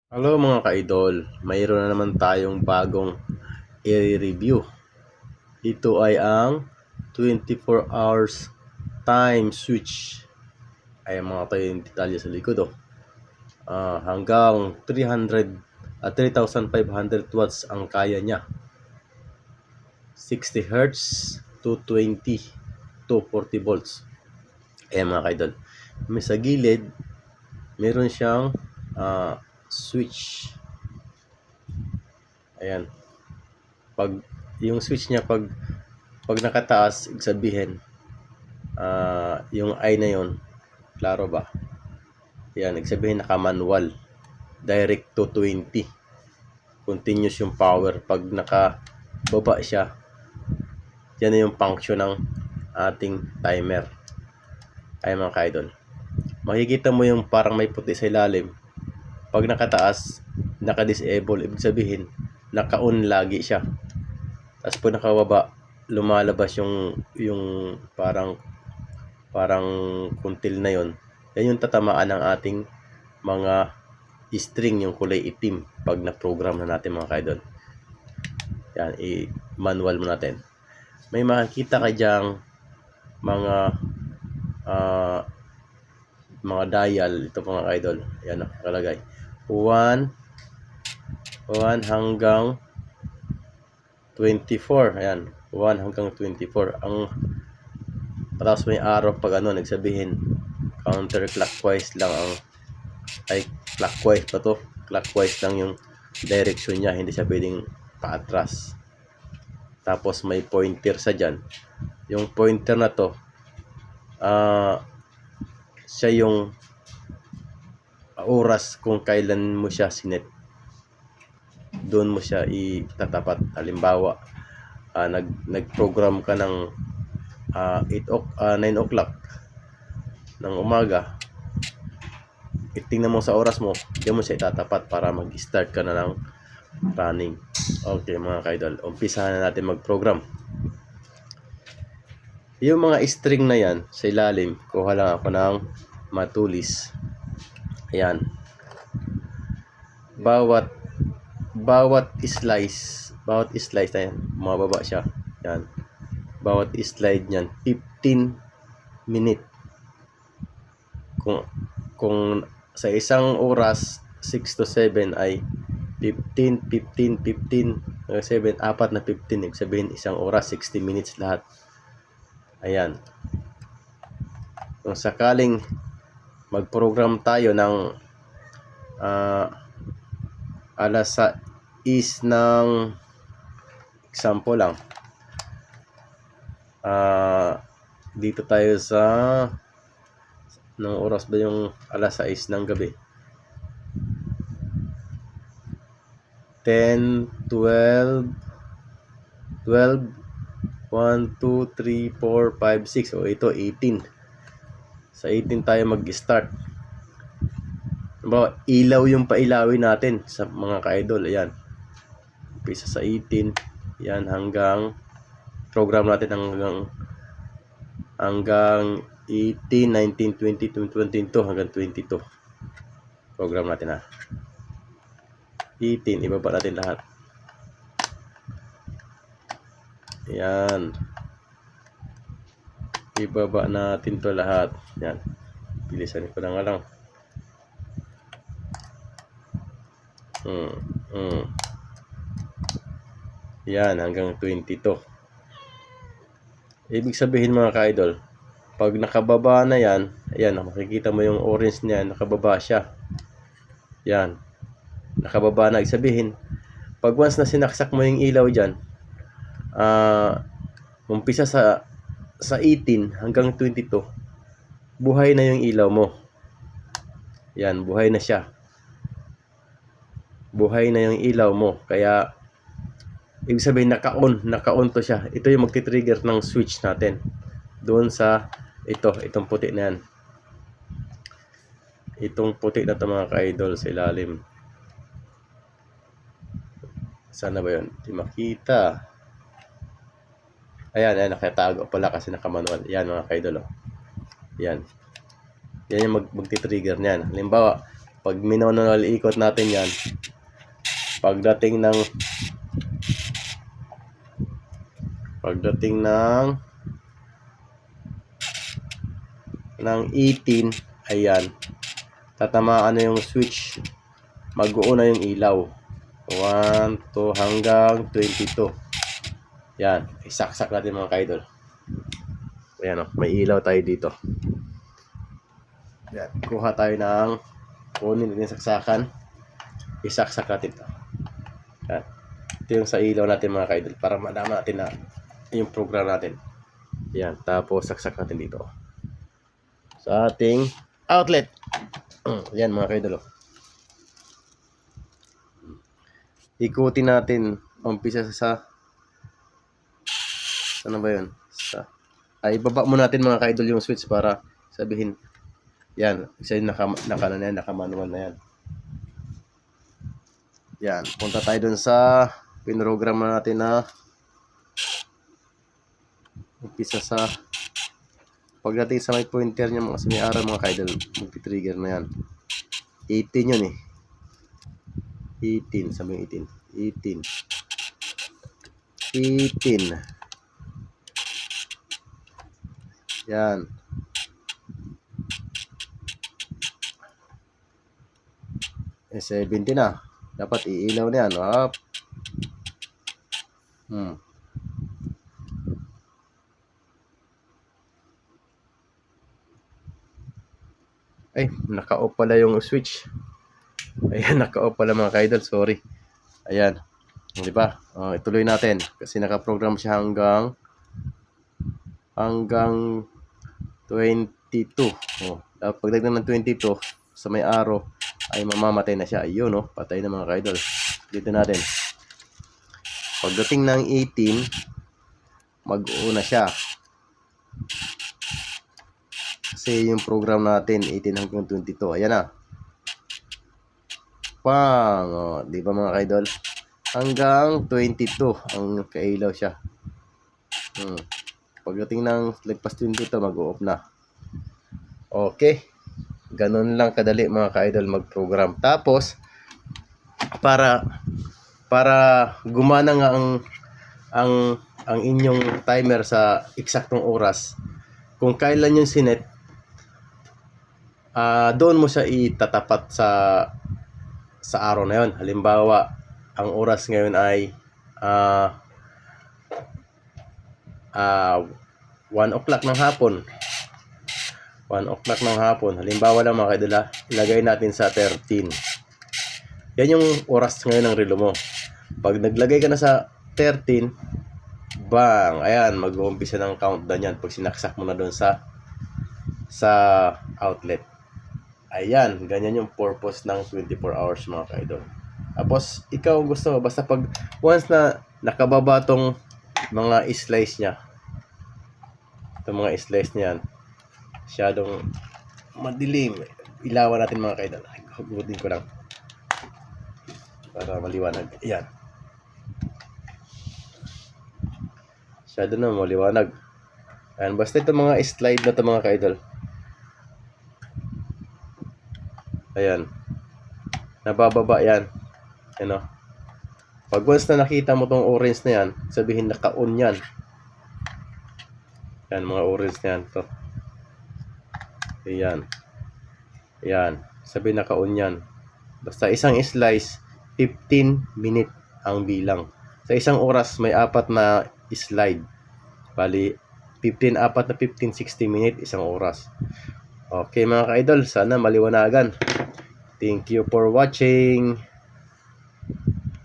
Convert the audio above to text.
Hello mga ka-idol, mayroon na naman tayong bagong i-review. Ito ay ang 24 hours time switch. Ay mga tayo yung detalye sa likod hanggang 3,500 watts ang kaya niya. 60 Hz to 20 to 40 volts. Ay mga ka-idol, may sa gilid meron siyang switch. Ayan. Pag yung switch niya pag nakataas, ibig sabihin yung I na yon, klaro ba? Yan, ibig sabihin naka-manual, direct to 20, continuous yung power. Pag nakababa siya, yan na yung function ng ating timer. Ay mga ka-idol, makikita mo yung parang may puti sa ilalim. Pag nakataas, naka-disable, ibig sabihin naka-on lagi siya. Tapos pag nakababa, lumalabas yung parang kuntil na yon. Yan yung tatamaan ng ating mga string, yung kulay itim pag na-program na natin mga ka-idol. Yan, i-manual mo natin. May makikita ka dyang mga dial. Ito mga ka-idol, yan nakalagay 1 hanggang 24. Ayan, 1 hanggang 24. Ang patapos may arrow pag ano, nagsabihin counterclockwise lang ang clockwise pa to. Clockwise lang yung direction niya, hindi siya pwedeng paatras. Tapos may pointer sa dyan. Yung pointer na to, siya yung oras kung kailan mo siya sinet. Doon mo siya itatapat. Halimbawa, nag-program ka ng 9 o'clock ng umaga, itingnan mo sa oras mo, diyan mo siya itatapat para mag-start ka na ng running. Okay mga ka-idol, umpisahan na natin mag-program. Yung mga string na yan sa ilalim, kuha lang ako ng matulis. Ayan, bawat slice na yan, mababa siya. Yan, bawat slide niyan 15 minute. Kung sa isang oras 6 to 7 ay 15, 7, apat na 15, ibig sabihin isang oras 60 minutes lahat. Ayan, kung sakaling mag-program tayo ng alas 6 ng example lang, dito tayo sa ng oras ba yung alas 6 ng gabi, 10, 12, 1, 2, 3, 4, 5, 6. O ito 18. Sa 18 tayo mag-start. Diba, ilaw yung pailawin natin sa mga ka-idol. Ayan, umpisa sa 18, yan hanggang program natin hanggang 18, 19, 20, 22 hanggang 22. Program natin 18, ibaba natin lahat. Yan, ibaba natin to lahat. Yan, bilisan ko na nga lang. Yan, hanggang 22. Ibig sabihin mga ka-idol, pag nakababa na yan, ayan, makikita mo yung orange na yan, nakababa siya. Yan, nakababa na. Ibig sabihin, pag once na sinaksak mo yung ilaw dyan, umpisa sa 18 hanggang 22, buhay na yung ilaw mo. Yan, buhay na siya. Buhay na yung ilaw mo. Kaya ibig sabihin naka-on to siya. Ito yung magti-trigger ng switch natin doon sa itong puti na yan. Itong puti na to mga ka-idol sa ilalim. Sana ba yun? Di makita. Ayan, nakatago pala kasi naka-manual. Yan mga ka-idol. Yan. Yan yung magti-trigger niyan. Halimbawa, Pag minonol ikot natin yan, pagdating ng 18, ayan, tatamaan na yung switch, mag-uuna yung ilaw. 1, 2 hanggang 22. Yan, isaksak natin mga kaidol. Ayan o, may ilaw tayo dito. Yan, kuha tayo ng kunin natin saksakan. Isaksak natin ito. Yan. Ito yung sa ilaw natin mga kaidol, para madama natin na yung program natin. Yan, tapos saksak natin dito sa ating outlet. Yan mga kaidol. Ikutin natin umpisa sa ano ba yun? Ibaba mo natin mga kaidol yung switch para sabihin yan, kasi naka-manual na yan. Yan, punta tayo dun sa pinrogram natin na umpisa sa pagdating sa may pointer niya mga sumi-araw mga kaidol, mag-trigger na yan. 18 yun eh. 18, sabi 18. Yan. Eh, 70 na. Dapat iilaw na yan. Up. Ay, naka-off pala yung switch. Ayan, naka-off pala mga kaidol. Sorry. Ayan. Di ba? Ituloy natin. Kasi naka-program siya hanggang 22. Pagdagdag ng 22 sa may arrow ay mamamatay na siya. Ayun, no? Patay na mga kaidol. Dito natin. Pagdating ng 18, mag-uuna siya. Kasi yung program natin 18 hanggang 22. Ayan na. Pang! Di ba mga kaidol? Hanggang 22 ang kailaw siya. Pagdating ng lagpas 22, mag-off na. Okay. Ganun lang kadali mga ka-idol mag-program. Tapos para gumana nga ang inyong timer sa eksaktong oras, kung kailan yung sinet, doon mo siya itatapat sa araw na yon. Halimbawa, ang oras ngayon ay 1 o'clock ng hapon. 1 o'clock ng hapon. Halimbawa lang mga kaidol, ilagay natin sa 13. Yan yung oras ngayon ng relo mo. Pag naglagay ka na sa 13, bang! Ayan, mag-uumpisa ng countdown yan pag sinaksak mo na doon sa outlet. Ayan, ganyan yung purpose ng 24 hours mga kaidol. Tapos, ikaw gusto, basta pag once na nakababa tong mga slice niya, itong mga slice niyan, masyadong madilim, ilawan natin mga kaidol. Hugutin ko lang para maliwanag. Ayan, masyado na maliwanag. Ayan, basta itong mga slide na ito mga kaidol, ayan, nabababa yan. Ano? Pag once na nakita mo tong orange na yan, sabihin naka-on yan. Yan, mga orange na yan. To. Ayan. Ayan. Sabihin naka-on yan. Basta isang slice, 15 minute ang bilang. Sa isang oras, may 4 na slide. Bali, 4 na 15, 60 minute, isang oras. Okay mga ka-idol, sana maliwanagan. Thank you for watching.